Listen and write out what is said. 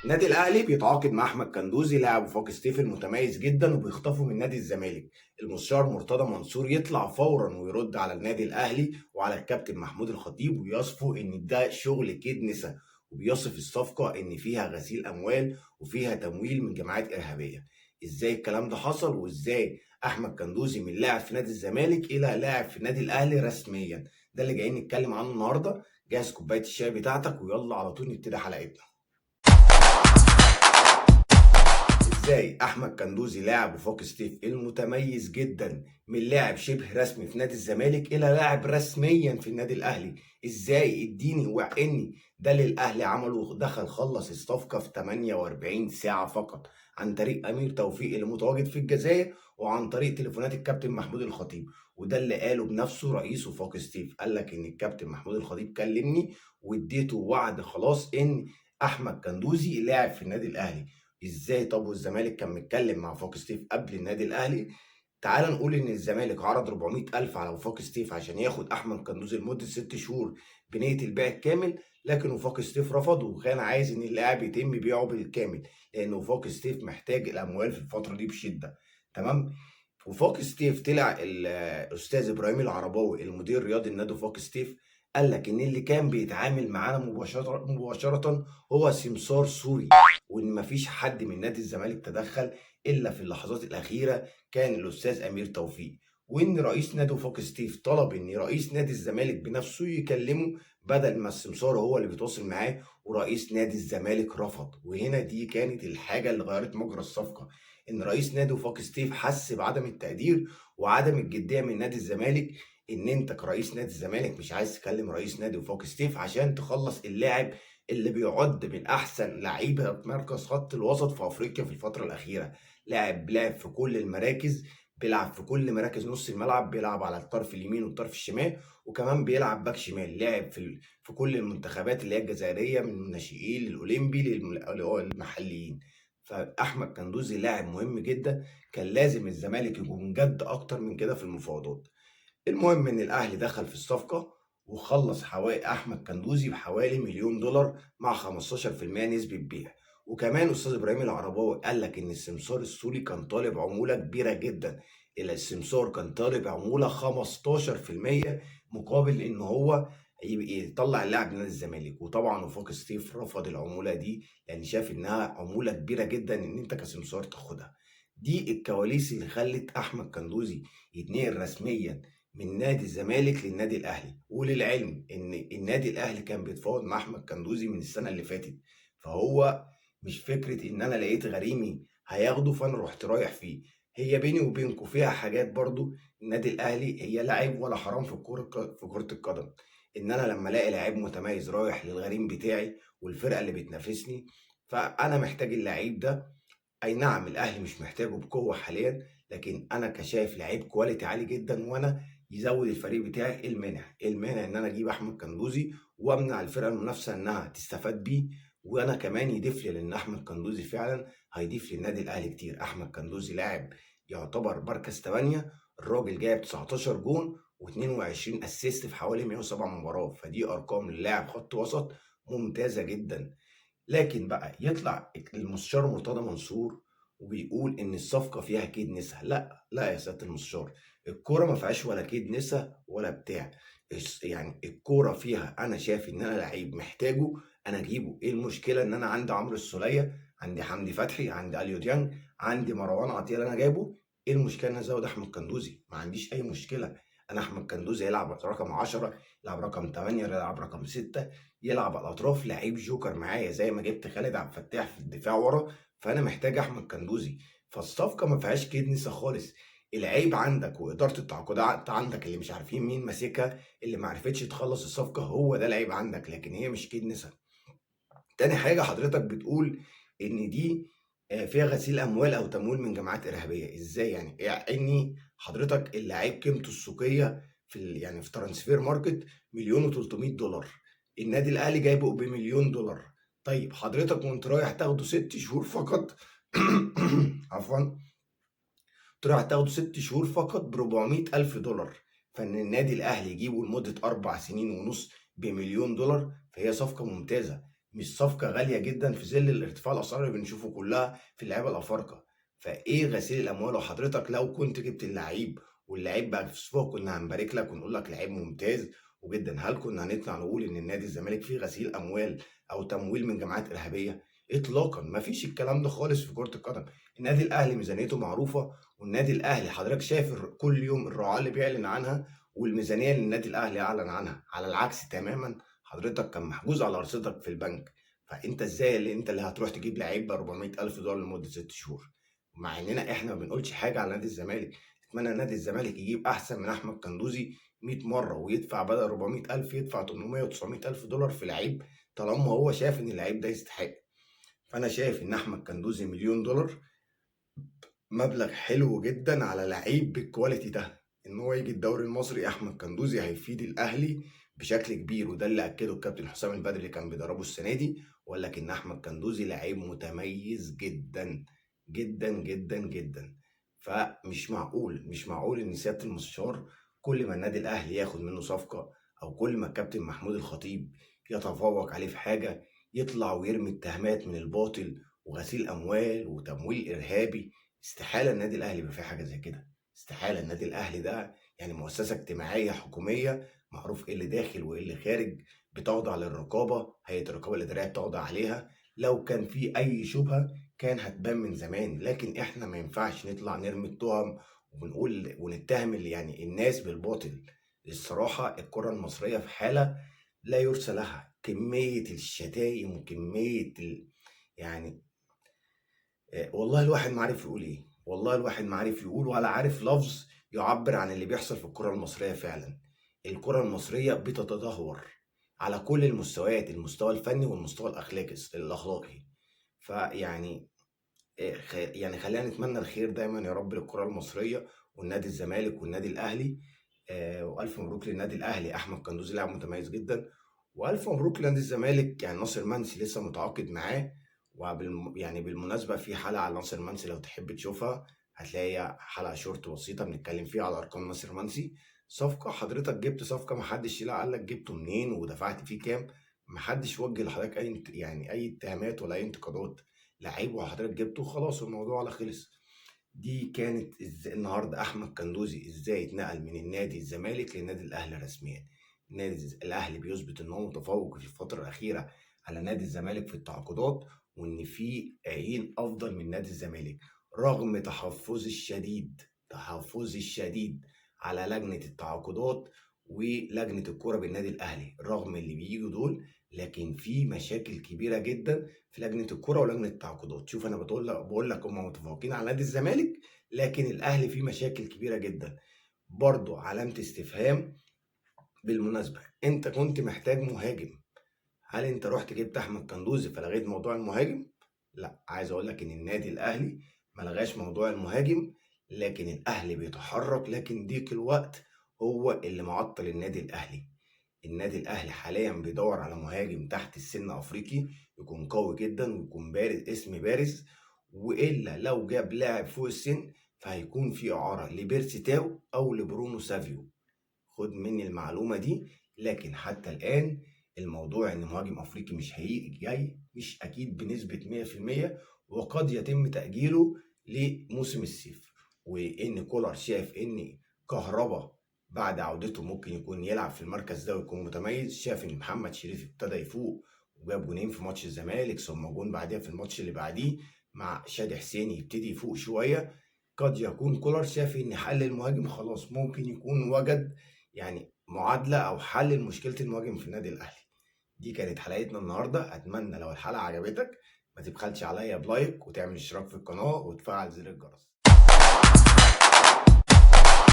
النادي الاهلي بيتعاقد مع احمد كندوزي لاعب وفاق سطيف المتميز جدا وبيخطفه من نادي الزمالك. المستشار مرتضى منصور يطلع فورا ويرد على النادي الاهلي وعلى الكابتن محمود الخطيب ويصفوا ان ده شغل كيد نسا، وبيصف الصفقه ان فيها غسيل اموال وفيها تمويل من جماعات ارهابيه. ازاي الكلام ده حصل؟ وازاي احمد كندوزي من لاعب في نادي الزمالك الى لاعب في النادي الاهلي رسميا؟ ده اللي جايين نتكلم عنه النهارده. جهز كوبايه الشاي بتاعتك ويلا على طول نبتدي حلقتنا. ازاي احمد كندوزي لاعب وفاق سطيف المتميز جدا من لاعب شبه رسمي في نادي الزمالك الى لاعب رسميا في النادي الاهلي؟ ازاي؟ اديني وعني. ده اللي الاهلي عمله، دخل خلص الصفقه في 48 ساعه فقط عن طريق امير توفيق اللي متواجد في الجزائر وعن طريق تليفونات الكابتن محمود الخطيب. وده اللي قاله بنفسه رئيس وفاق سطيف، قال لك ان الكابتن محمود الخطيب كلمني واديته وعد خلاص ان احمد كندوزي لاعب في النادي الاهلي. ازاي؟ طب والزمالك كان متكلم مع وفاق سطيف قبل النادي الاهلي؟ تعال نقول ان الزمالك عرض 400,000 على وفاق سطيف عشان ياخد احمد كندوزي لمده 6 شهور بنيه البيع الكامل، لكن وفاق سطيف رفض وكان عايز ان اللاعب يتم بيعه بالكامل لان وفاق سطيف محتاج الاموال في الفتره دي بشده. تمام. وفاق سطيف طلع الاستاذ ابراهيم العرباوي المدير الرياضي لنادي وفاق سطيف، قال لك ان اللي كان بيتعامل معانا مباشره هو سمسار سوري، وان مفيش حد من نادي الزمالك تدخل الا في اللحظات الاخيره كان الاستاذ امير توفيق، وان رئيس نادي وفاق سطيف طلب ان رئيس نادي الزمالك بنفسه يكلمه بدل ما السمسار هو اللي بيتواصل معاه، ورئيس نادي الزمالك رفض. وهنا دي كانت الحاجه اللي غيرت مجرى الصفقه، ان رئيس نادي وفاق سطيف حس بعدم التقدير وعدم الجديه من نادي الزمالك، ان انت كرئيس نادي الزمالك مش عايز تكلم رئيس نادي وفاق سطيف عشان تخلص اللاعب اللي بيعد من احسن لعيبه في مركز خط الوسط في افريقيا في الفتره الاخيره. لاعب لعب في كل المراكز، بيلعب في كل مراكز نص الملعب، بيلعب على الطرف اليمين والطرف الشمال، وكمان بيلعب باك شمال. لعب في كل المنتخبات اللي هي الجزائريه من الناشئين للاولمبي للمحليين. فاحمد كندوزي لاعب مهم جدا، كان لازم الزمالك يكون جد اكتر من كده في المفاوضات. المهم ان الاهلي دخل في الصفقه وخلص حوالي احمد كندوزي بحوالي مليون دولار مع 15% نسبه بيع. وكمان استاذ ابراهيم العرباوي قال لك ان السمسار السوري كان طالب عموله كبيره جدا، الى السمسار كان طالب عموله 15% مقابل ان هو يطلع اللاعب من الزمالك. وطبعا وفاق سطيف رفض العموله دي لان شاف انها عموله كبيره جدا ان انت كسمسار تاخدها. دي الكواليس اللي خلت احمد كندوزي يتنقل رسميا من نادي الزمالك للنادي الاهلي. وللعلم ان النادي الاهلي كان بيتفاوض مع احمد كندوزي من السنه اللي فاتت، فهو مش فكره ان انا لقيت غريمي هياخده فانا رحت رايح فيه. هي بيني وبينكم فيها حاجات برضو. النادي الاهلي هي لعيب ولا حرام في كره القدم، ان انا لما الاقي لعيب متميز رايح للغريم بتاعي والفرقه اللي بتنافسني، فانا محتاج اللعيب ده. اي نعم الاهلي مش محتاجه بقوه حاليا، لكن انا كشايف لعيب كواليتي عالي جدا وانا يزود الفريق بتاعي. إيه المانع؟ إيه المانع ان انا اجيب احمد كندوزي وامنع الفرقه المنافسه انها تستفاد بيه، وانا كمان يضيف لي، لان احمد كندوزي فعلا هيضيف للنادي الاهلي كتير. احمد كندوزي لاعب يعتبر مركز 8، الراجل جايب 19 جون و22 اسيست في حوالي 107 مباراه، فدي ارقام للاعب خط وسط ممتازه جدا. لكن بقى يطلع المستشار مرتضى منصور وبيقول ان الصفقه فيها كيد نسا. لا لا يا سياده المستشار، الكوره ما فيهاش ولا كيد نسا ولا بتاع. يعني الكوره فيها انا شايف ان انا لعيب محتاجه انا اجيبه. ايه المشكله ان انا عندي عمرو السوليه، عندي حمدي فتحي، عندي اليو ديانج، عندي مروان عطيه اللي انا جايبه؟ ايه المشكله ان انا ازود احمد كندوزي؟ ما عنديش اي مشكله. انا احمد كندوزي يلعب رقم 10، يلعب رقم 8، يلعب رقم 6، يلعب على الاطراف، لعيب جوكر معايا زي ما جبت خالد عبد الفتاح في الدفاع ورا، فانا محتاج احمد كندوزي. فالصفقه ما فيهاش كيد نسا خالص. العيب عندك واداره التعاقدات عندك اللي مش عارفين مين ماسكها، اللي ما عرفتش تخلص الصفقه، هو ده العيب عندك، لكن هي مش كيد نسا. تاني حاجه حضرتك بتقول ان دي فيها غسيل اموال او تمويل من جماعات ارهابيه. ازاي يعني حضرتك اللعيب قيمته السوقيه يعني في ترانسفير ماركت مليون و300 دولار، النادي الاهلي جايبه بمليون دولار. طيب حضرتك وانت رايح تاخده 6 شهور فقط عفوا، رايح تاخده 6 شهور فقط ب 400,000 دولار، فان النادي الاهلي يجيبه لمده 4 سنين ونص بمليون دولار، فهي صفقه ممتازه. مش صفقة غالية جدًا في ظل الارتفاع الأسعار اللي بنشوفه كلها في اللعيبة الأفارقة. فإيه غسيل الأموال؟ وحضرتك لو كنت جبت اللعيب واللعيب بقى في صفوه كنا هنبارك لك ونقول لك لعيب ممتاز وجدًا، هل كنا هنطلع نقول إن نادي الزمالك فيه غسيل أموال أو تمويل من جماعات إرهابية؟ إطلاقًا، ما فيش الكلام ده خالص في كرة القدم. النادي الأهلي ميزانيته معروفة، والنادي الأهلي حضرتك شايف كل يوم الرعاة اللي بيعلن عنها والميزانية اللي النادي الأهلي أعلن عنها، على العكس تمامًا حضرتك كان محجوز على رصيدك في البنك. فأنت إزاي اللي هتروح تجيب لعيب ب$400,000 لمدة 6 شهور؟ مع إننا إحنا ما بنقولش حاجة على نادي الزمالك، نتمنى نادي الزمالك يجيب أحسن من أحمد كندوزي 100 مرة، ويدفع بدل 400,000 يدفع 800 و900,000 دولار في لعيب طالما هو شايف إن اللعيب ده يستحق. فأنا شايف إن أحمد كندوزي مليون دولار مبلغ حلو جدًا على لعيب بالكواليتي ده. إن هو ييجي الدوري المصري أحمد كندوزي هيفيد الأهلي بشكل كبير، وده اللي أكده الكابتن حسام البدري اللي كان بيدربه السنة دي، وقال لك إن أحمد كندوزي لعيب متميز جدًا، جدًا، جدًا، جدًا. مش معقول إن سيادة المستشار كل ما النادي الأهلي ياخد منه صفقة أو كل ما الكابتن محمود الخطيب يتفوق عليه في حاجة يطلع ويرمي اتهامات من الباطل وغسيل أموال وتمويل إرهابي. استحالة النادي الأهلي يبقى فيه حاجة زي كده، استحالة. النادي الأهلي ده يعني مؤسسة اجتماعية حكومية، معروف إيه اللي داخل وإيه اللي خارج، بتخضع للرقابة، هيئة الرقابة الإدارية بتخضع عليها. لو كان في أي شبهة كان هتبان من زمان، لكن إحنا ما ينفعش نطلع نرمي التهم ونقول ونتهم يعني الناس بالباطل. الصراحة الكرة المصرية في حالة لا يرثى لها، كمية الشتايم وكمية يعني والله الواحد ما عارف يقول إيه، والله الواحد ما عارف يقول ولا عارف لفظ يعبّر عن اللي بيحصل في الكرة المصرية فعلًا. الكرة المصرية بتتدهور على كل المستويات، المستوى الفني والمستوى الأخلاقي. فيعني يعني خلّينا نتمنى الخير دايمًا يا رب للكرة المصرية ونادي الزمالك والنادي الأهلي. وألف مبروك للنادي الأهلي، أحمد كندوزي لاعب متميز جدًا، وألف مبروك لنادي الزمالك. يعني ناصر منسي لسه متعاقد معاه. يعني بالمناسبة في حلقة على ناصر منسي لو تحب تشوفها، هتلاقي حلقة short بسيطة بنتكلم فيها على أرقام ناصر منسي. صفقة حضرتك جبت صفقة ما حدش يلاقي قال لك جبته منين ودفعت فيه كام، ما حدش وجه لحضرتك يعني أي اتهامات ولا أي انتقادات. لعيب وحضرتك جبته خلاص الموضوع على خلص. دي كانت النهارده أحمد كندوزي إزاي اتنقل من النادي الزمالك للنادي الأهلي رسميًا. النادي الأهلي بيثبت إن هو متفوق في الفترة الأخيرة على نادي الزمالك في التعاقدات، وإن في عيين أفضل من نادي الزمالك، رغم تحفظي الشديد على لجنة التعاقدات ولجنة الكورة بالنادي الأهلي. رغم اللي بييجوا دول، لكن في مشاكل كبيرة جدًا في لجنة الكورة ولجنة التعاقدات. شوف أنا باقول لك هم متفوقين على نادي الزمالك، لكن الأهلي فيه مشاكل كبيرة جدًا. برضه علامة استفهام بالمناسبة، أنت كنت محتاج مهاجم، هل أنت رُحت جِبت أحمد كندوزي فلغيت موضوع المهاجم؟ لأ، عايز أقول لك إن النادي الأهلي ما لغاش موضوع المهاجم، لكن الأهلي بيتحرك، لكن ضيق الوقت هو اللي معطّل النادي الأهلي. النادي الأهلي حاليًا بيدوّر على مهاجم تحت السن أفريقي يكون قوي جدًا ويكون اسم بارز، وإلا لو جاب لاعب فوق السن فهيكون في إعارة لبيرسي تاو أو لبرونو سافيو. خُد منّي المعلومة دي. لكن حتى الآن الموضوع إن مهاجم أفريقي مش هييجي جاي مش أكيد بنسبة 100%، وقد يتم تأجيله لموسم الصيف. وإن كولر شاف إن كهربا بعد عودته ممكن يكون يلعب في المركز ده ويكون متميز. شاف إن محمد شريف ابتدى يفوق وجاب جونين في ماتش الزمالك ثم جون بعديها في الماتش اللي بعديه مع شادي حسين يبتدي يفوق شوية. قد يكون كولر شاف إن حل المهاجم خلاص ممكن يكون وجد يعني معادلة أو حل لمشكلة المهاجم في النادي الأهلي. دي كانت حلقتنا النهاردة، أتمنى لو الحلقة عجبتك ما تبخلش عليا بلايك وتعمل اشتراك في القناة وتفعل زر الجرس.